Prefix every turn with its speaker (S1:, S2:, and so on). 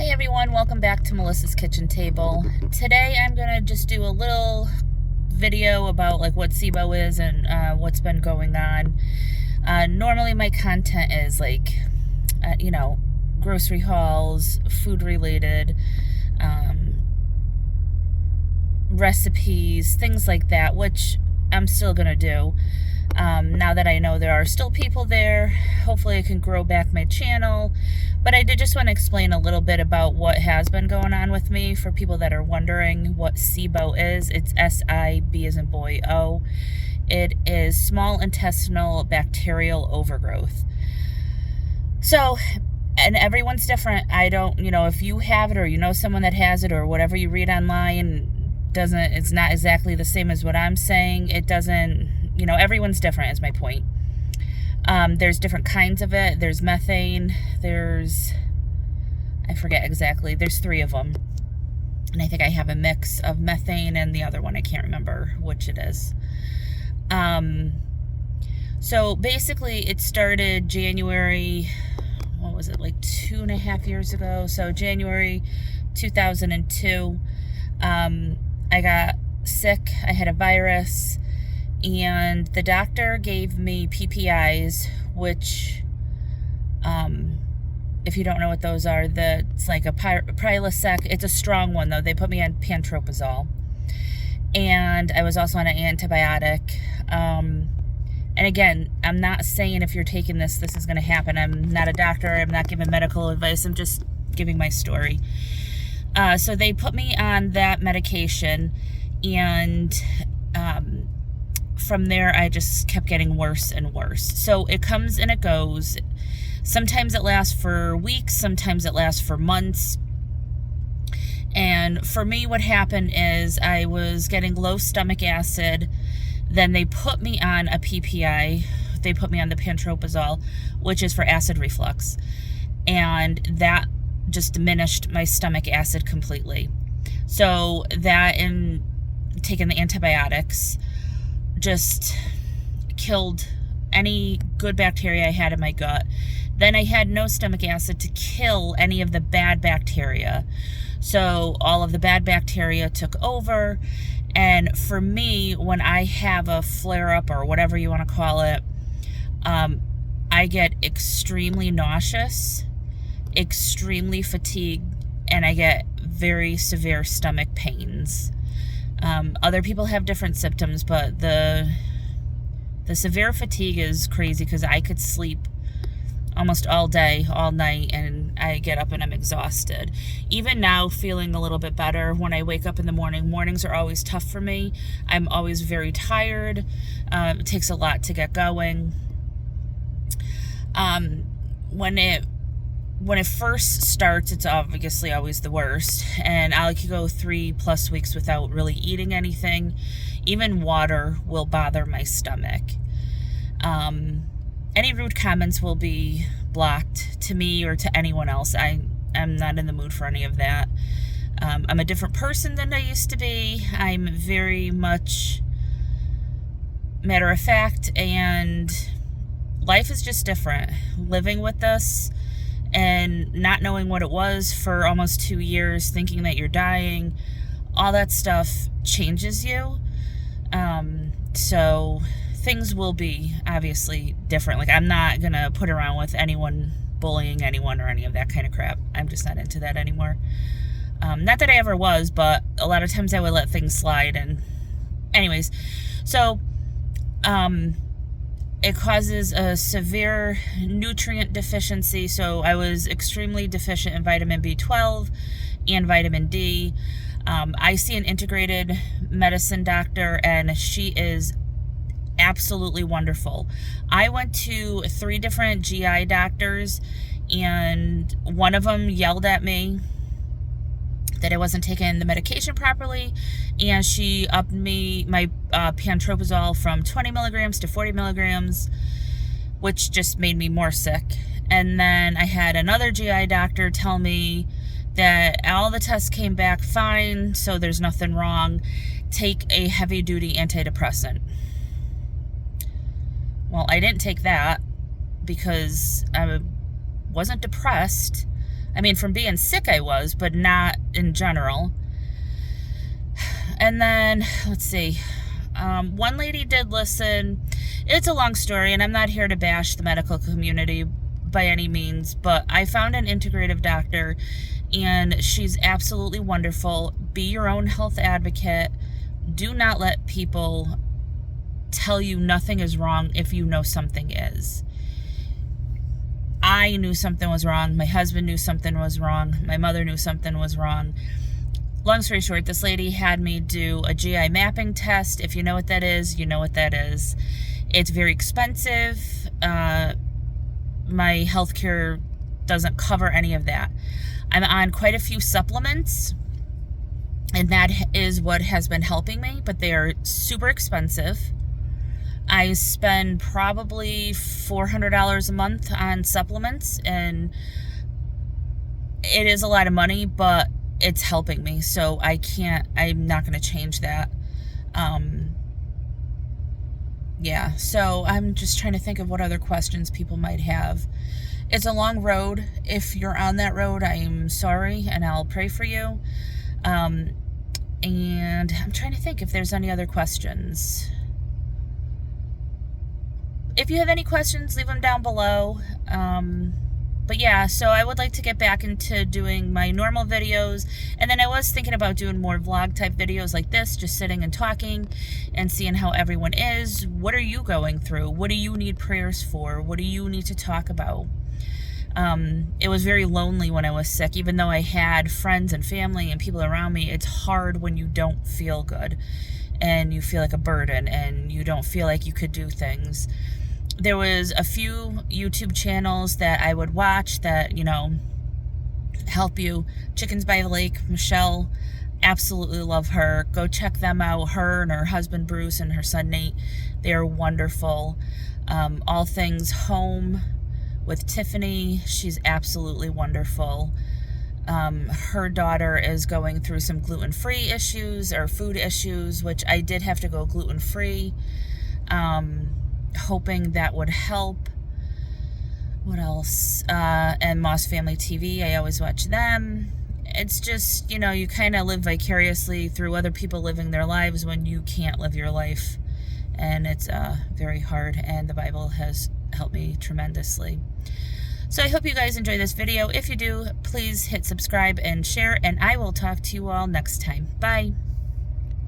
S1: Hey everyone, welcome back to Melissa's Kitchen Table. Today I'm going to just do a little video about what SIBO is and what's been going on. Normally my content is grocery hauls, food related, recipes, things like that, which I'm still going to do. Now that I know there are still people there, hopefully I can grow back my channel. But I did just want to explain a little bit about what has been going on with me for people that are wondering what SIBO is. It's S-I-B as in boy, O. It is small intestinal bacterial overgrowth. So, and everyone's different. I don't, if you have it or you know someone that has it or whatever you read online, it's not exactly the same as what I'm saying. It doesn't, everyone's different is my point. There's different kinds of it. There's methane. I forget exactly. There's 3 of them. And I think I have a mix of methane and the other one. I can't remember which it is. So basically it started January, what was it, 2.5 years ago? So January 2002. I got sick. I had a virus. And the doctor gave me PPIs, which, if you don't know what those are, it's like a Prilosec. It's a strong one, though. They put me on pantoprazole. And I was also on an antibiotic. And again, I'm not saying if you're taking this is going to happen. I'm not a doctor. I'm not giving medical advice. I'm just giving my story. So they put me on that medication, and from there, I just kept getting worse and worse. So it comes and it goes. Sometimes it lasts for weeks. Sometimes it lasts for months. And for me, what happened is I was getting low stomach acid. Then they put me on a PPI. They put me on the pantoprazole, which is for acid reflux. And that just diminished my stomach acid completely. So that and taking the antibiotics just killed any good bacteria I had in my gut. Then I had no stomach acid to kill any of the bad bacteria. So all of the bad bacteria took over. And for me, when I have a flare-up or whatever you want to call it, I get extremely nauseous, extremely fatigued, and I get very severe stomach pains. Other people have different symptoms, but the severe fatigue is crazy because I could sleep almost all day, all night, and I get up and I'm exhausted. Even now, feeling a little bit better when I wake up in the morning. Mornings are always tough for me. I'm always very tired. It takes a lot to get going. When it first starts, it's obviously always the worst, and I could go 3+ weeks without really eating anything. Even water will bother my stomach. Any rude comments will be blocked to me or to anyone else. I'm not in the mood for any of that. I'm a different person than I used to be. I'm very much matter of fact, and life is just different. Living with this and not knowing what it was for almost 2 years, thinking that you're dying, all that stuff changes you. So things will be obviously different. I'm not going to put around with anyone bullying anyone or any of that kind of crap. I'm just not into that anymore. Not that I ever was, but a lot of times I would let things slide. And anyways, so it causes a severe nutrient deficiency. So I was extremely deficient in vitamin B12 and vitamin D. I see an integrated medicine doctor, and she is absolutely wonderful. I went to 3 different GI doctors, and one of them yelled at me that I wasn't taking the medication properly, and she upped my pantoprazole from 20 milligrams to 40 milligrams, which just made me more sick. And then I had another GI doctor tell me that all the tests came back fine, so there's nothing wrong. Take a heavy-duty antidepressant. Well, I didn't take that because I wasn't depressed. I mean, from being sick I was, but not in general. And then, let's see, one lady did listen. It's a long story, and I'm not here to bash the medical community by any means, but I found an integrative doctor, and she's absolutely wonderful. Be your own health advocate. Do not let people tell you nothing is wrong if you know something is. I knew something was wrong. My husband knew something was wrong. My mother knew something was wrong. Long story short, this lady had me do a GI mapping test. If you know what that is, you know what that is. It's very expensive. My healthcare doesn't cover any of that. I'm on quite a few supplements, and that is what has been helping me, but they are super expensive. I spend probably $400 a month on supplements, and it is a lot of money, but it's helping me, so I'm not going to change that. Yeah, so I'm just trying to think of what other questions people might have. It's a long road. If you're on that road, I'm sorry, and I'll pray for you. And I'm trying to think if there's any other questions. If you have any questions, leave them down below. But yeah, so I would like to get back into doing my normal videos, and then I was thinking about doing more vlog type videos like this, just sitting and talking and seeing how everyone is. What are you going through? What do you need prayers for? What do you need to talk about? It was very lonely when I was sick. Even though I had friends and family and people around me, it's hard when you don't feel good and you feel like a burden and you don't feel like you could do things. There was a few YouTube channels that I would watch that, you know, help you. Chickens by the Lake, Michelle, absolutely love her. Go check them out. Her and her husband Bruce and her son Nate, they are wonderful. All Things Home with Tiffany, she's absolutely wonderful. Her daughter is going through some gluten-free issues or food issues, which I did have to go gluten-free. Hoping that would help. What else? And Moss Family TV, I always watch them. It's just, you know, you kind of live vicariously through other people living their lives when you can't live your life. And it's very hard, and the Bible has helped me tremendously. So I hope you guys enjoy this video. If you do, please hit subscribe and share, and I will talk to you all next time. Bye.